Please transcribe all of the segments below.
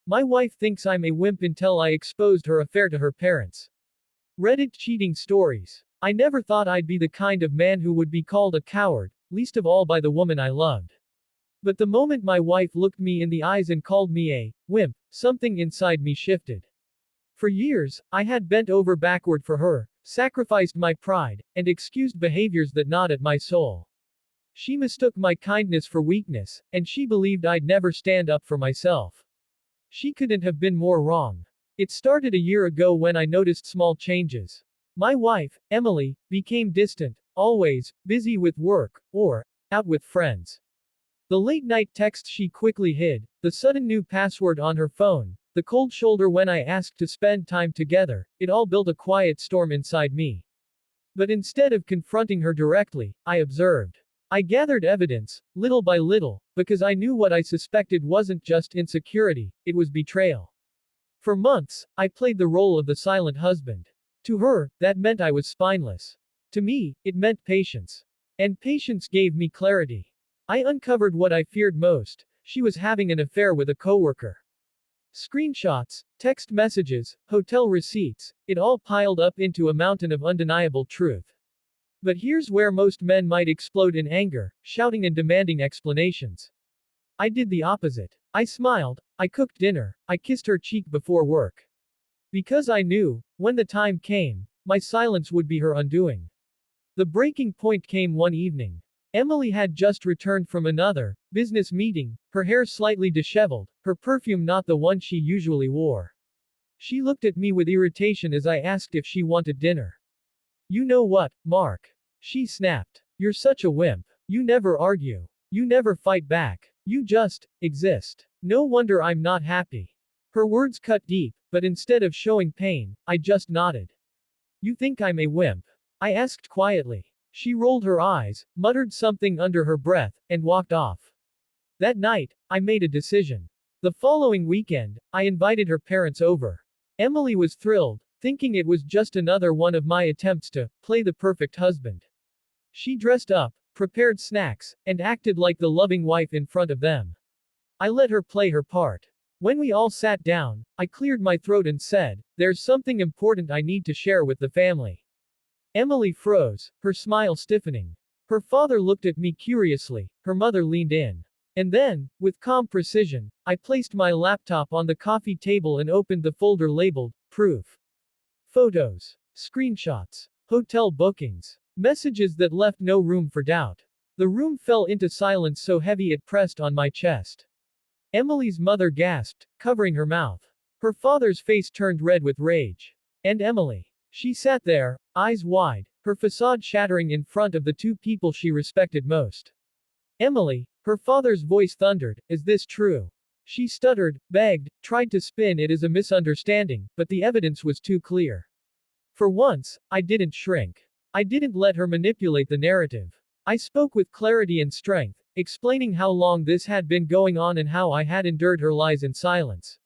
My wife thinks I'm a wimp until I exposed her affair to her parents. Reddit cheating stories. I never thought I'd be the kind of man who would be called a coward, least of all by the woman I loved. But the moment my wife looked me in the eyes and called me a wimp, something inside me shifted. For years, I had bent over backward for her, sacrificed my pride, and excused behaviors that gnawed at my soul. She mistook my kindness for weakness, and she believed I'd never stand up for myself. She couldn't have been more wrong. It started a year ago when I noticed small changes. My wife, Emily, became distant, always busy with work, or out with friends. The late night texts she quickly hid, the sudden new password on her phone, the cold shoulder when I asked to spend time together, it all built a quiet storm inside me. But instead of confronting her directly, I observed. I gathered evidence, little by little, because I knew what I suspected wasn't just insecurity, it was betrayal. For months, I played the role of the silent husband. To her, that meant I was spineless. To me, it meant patience. And patience gave me clarity. I uncovered what I feared most. She was having an affair with a coworker. Screenshots, text messages, hotel receipts, it all piled up into a mountain of undeniable truth. But here's where most men might explode in anger, shouting and demanding explanations. I did the opposite. I smiled, I cooked dinner, I kissed her cheek before work. Because I knew, when the time came, my silence would be her undoing. The breaking point came one evening. Emily had just returned from another business meeting, her hair slightly disheveled, her perfume not the one she usually wore. She looked at me with irritation as I asked if she wanted dinner. You know what, Mark? She snapped. You're such a wimp. You never argue. You never fight back. You just exist. No wonder I'm not happy. Her words cut deep, but instead of showing pain, I just nodded. You think I'm a wimp? I asked quietly. She rolled her eyes, muttered something under her breath, and walked off. That night, I made a decision. The following weekend, I invited her parents over. Emily was thrilled, thinking it was just another one of my attempts to play the perfect husband. She dressed up, prepared snacks, and acted like the loving wife in front of them. I let her play her part. When we all sat down, I cleared my throat and said, there's something important I need to share with the family. Emily froze, her smile stiffening. Her father looked at me curiously, her mother leaned in. And then, with calm precision, I placed my laptop on the coffee table and opened the folder labeled, Proof. Photos, screenshots, hotel bookings, messages that left no room for doubt. The room fell into silence so heavy it pressed on my chest. Emily's mother gasped, covering her mouth. Her father's face turned red with rage. And Emily. She sat there, eyes wide, her facade shattering in front of the two people she respected most. Emily, her father's voice thundered, is this true? She stuttered, begged, tried to spin it as a misunderstanding, but the evidence was too clear. For once, I didn't shrink. I didn't let her manipulate the narrative. I spoke with clarity and strength, explaining how long this had been going on and how I had endured her lies in silence.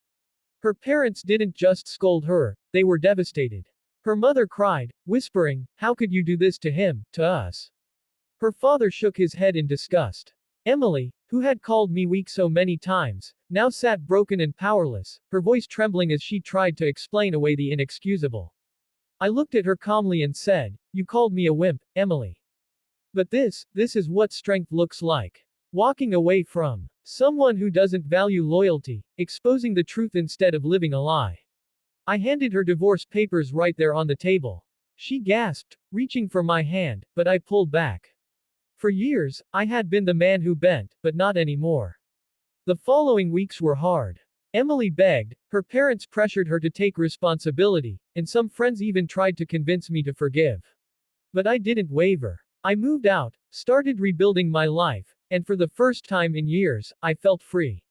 Her parents didn't just scold her, they were devastated. Her mother cried, whispering, how could you do this to him, to us? Her father shook his head in disgust. Emily, who had called me weak so many times, now sat broken and powerless, her voice trembling as she tried to explain away the inexcusable. I looked at her calmly and said, you called me a wimp, Emily. But this is what strength looks like. Walking away from someone who doesn't value loyalty, exposing the truth instead of living a lie. I handed her divorce papers right there on the table. She gasped, reaching for my hand, but I pulled back. For years, I had been the man who bent, but not anymore. The following weeks were hard. Emily begged, her parents pressured her to take responsibility, and some friends even tried to convince me to forgive. But I didn't waver. I moved out, started rebuilding my life, and for the first time in years, I felt free.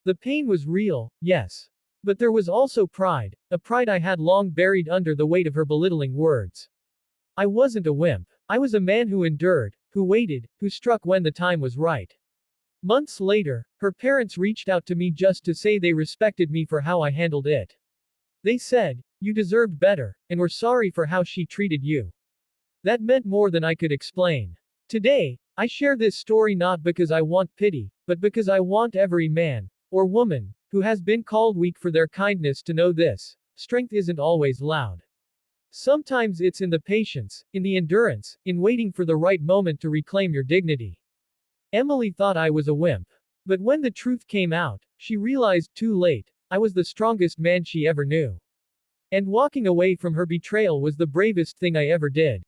The pain was real, yes. But there was also pride, a pride I had long buried under the weight of her belittling words. I wasn't a wimp. I was a man who endured, who waited, who struck when the time was right. Months later, her parents reached out to me just to say they respected me for how I handled it. They said, you deserved better, and were sorry for how she treated you. That meant more than I could explain. Today, I share this story not because I want pity, but because I want every man, or woman, who has been called weak for their kindness to know this. Strength isn't always loud. Sometimes it's in the patience, in the endurance, in waiting for the right moment to reclaim your dignity. Emily thought I was a wimp. But when the truth came out, she realized too late, I was the strongest man she ever knew. And walking away from her betrayal was the bravest thing I ever did.